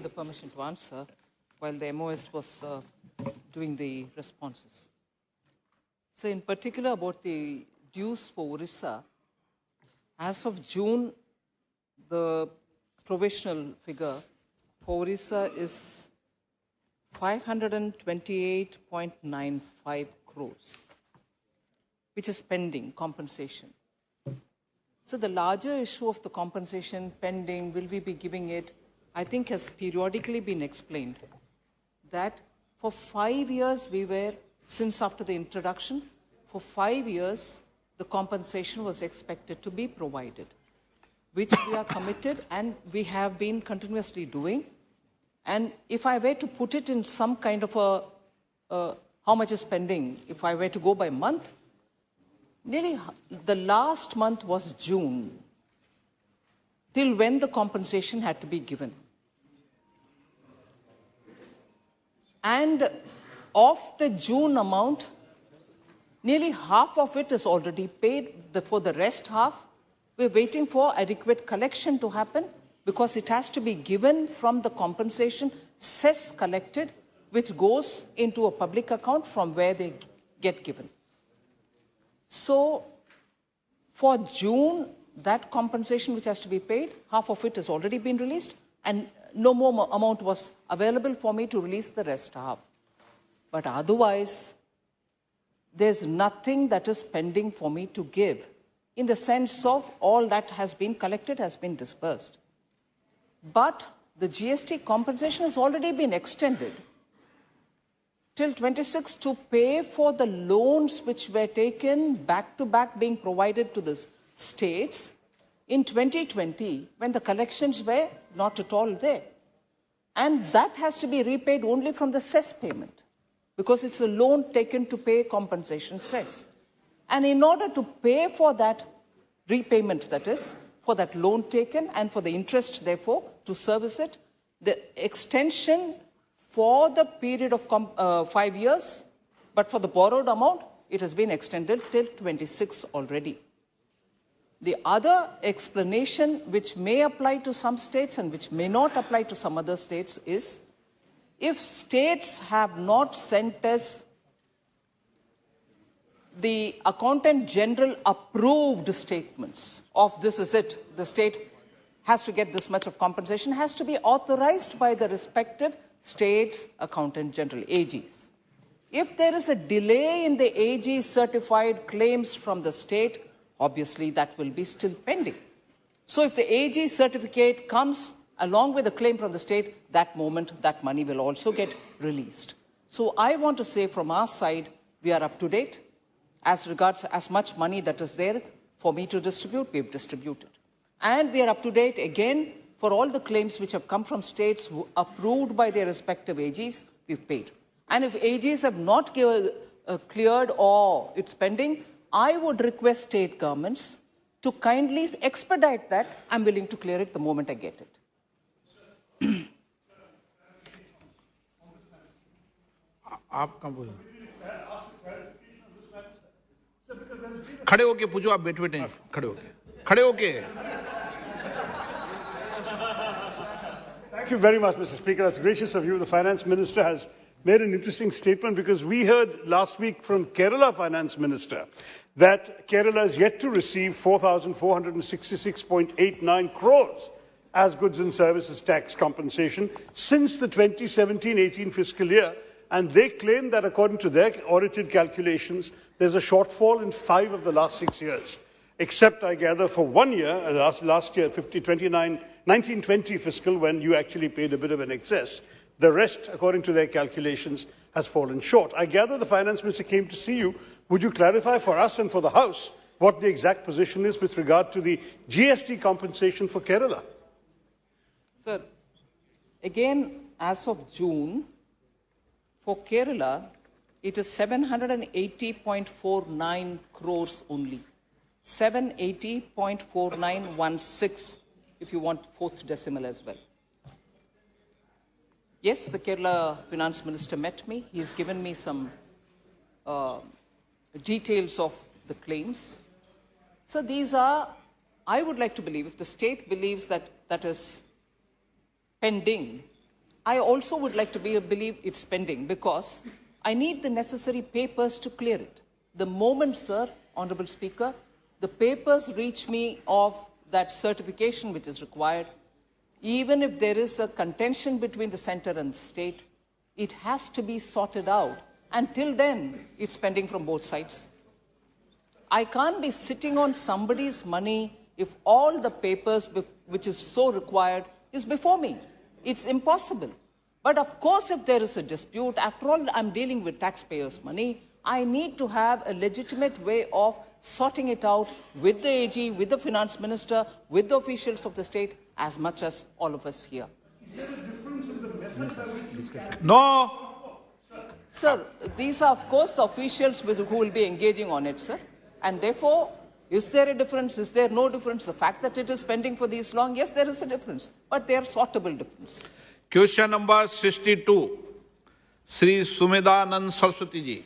the permission to answer while the MOS was doing the responses. So in particular about the dues for Orissa, as of June, the provisional figure for Orissa is 528.95 crores, which is pending compensation. So the larger issue of the compensation pending, will we be giving it, I think has periodically been explained that for 5 years we were, since after the introduction, for 5 years the compensation was expected to be provided, which we are committed and we have been continuously doing. And if I were to put it in some kind of a, how much is pending, if I were to go by month, nearly the last month was June, till when the compensation had to be given. And of the June amount, nearly half of it is already paid. For the rest half, we're waiting for adequate collection to happen because it has to be given from the compensation cess collected, which goes into a public account from where they get given. So for June, that compensation which has to be paid, half of it has already been released, and no more amount was available for me to release the rest half. But otherwise, there's nothing that is pending for me to give in the sense of all that has been collected has been disbursed. But the GST compensation has already been extended till 26 to pay for the loans which were taken back to back being provided to the states in 2020 when the collections were not at all there. And that has to be repaid only from the cess payment because it's a loan taken to pay compensation cess. And in order to pay for that repayment, that is, for that loan taken and for the interest, therefore, to service it, the extension for the period of 5 years, but for the borrowed amount, it has been extended till 26 already. The other explanation which may apply to some states and which may not apply to some other states is if states have not sent us the Accountant General approved statements of this is it, the state has to get this much of compensation, has to be authorized by the respective state's Accountant General, AGs. If there is a delay in the AG certified claims from the state, obviously that will be still pending. So if the AG certificate comes along with a claim from the state, that moment that money will also get released. So I want to say from our side, we are up to date. As regards as much money that is there for me to distribute, we've distributed. And we are up to date again for all the claims which have come from states approved by their respective AGs, we've paid. And if AGs have not cleared or it's pending, I would request state governments to kindly expedite that. I'm willing to clear it the moment I get it. खड़े होके पूछो आप बैठे बैठे खड़े होके Thank you very much, Mr. Speaker. That's gracious of you. The Finance Minister has made an interesting statement because we heard last week from Kerala Finance Minister that Kerala is yet to receive 4,466.89 crores as goods and services tax compensation since the 2017-18 fiscal year. And they claim that according to their audited calculations, there's a shortfall in 5 of the last 6 years, except, I gather, for 1 year, last year, 1920 fiscal, when you actually paid a bit of an excess. The rest, according to their calculations, has fallen short. I gather the Finance Minister came to see you. Would you clarify for us and for the House what the exact position is with regard to the GST compensation for Kerala? Sir, again, as of June, for Kerala, it is 780.49 crores only. 780.4916, if you want fourth decimal as well. Yes, the Kerala Finance Minister met me. He's given me some details of the claims. So these are, I would like to believe, if the state believes that that is pending, I also would like to believe it's pending because I need the necessary papers to clear it. The moment, sir, Honorable Speaker, the papers reach me of that certification which is required, even if there is a contention between the centre and the state, it has to be sorted out. Until then, it's pending from both sides. I can't be sitting on somebody's money if all the papers which is so required is before me. It's impossible. But of course, if there is a dispute, after all, I'm dealing with taxpayers' money, I need to have a legitimate way of sorting it out with the AG, with the finance minister, with the officials of the state, as much as all of us here. Is there a difference in the method by which you can... No. Sir, these are, of course, the officials who will be engaging on it, sir. And therefore, is there a difference? Is there no difference? The fact that it is pending for this long, yes, there is a difference. But they are sortable difference. Question number 62. Sri Sumedanand Saraswati ji.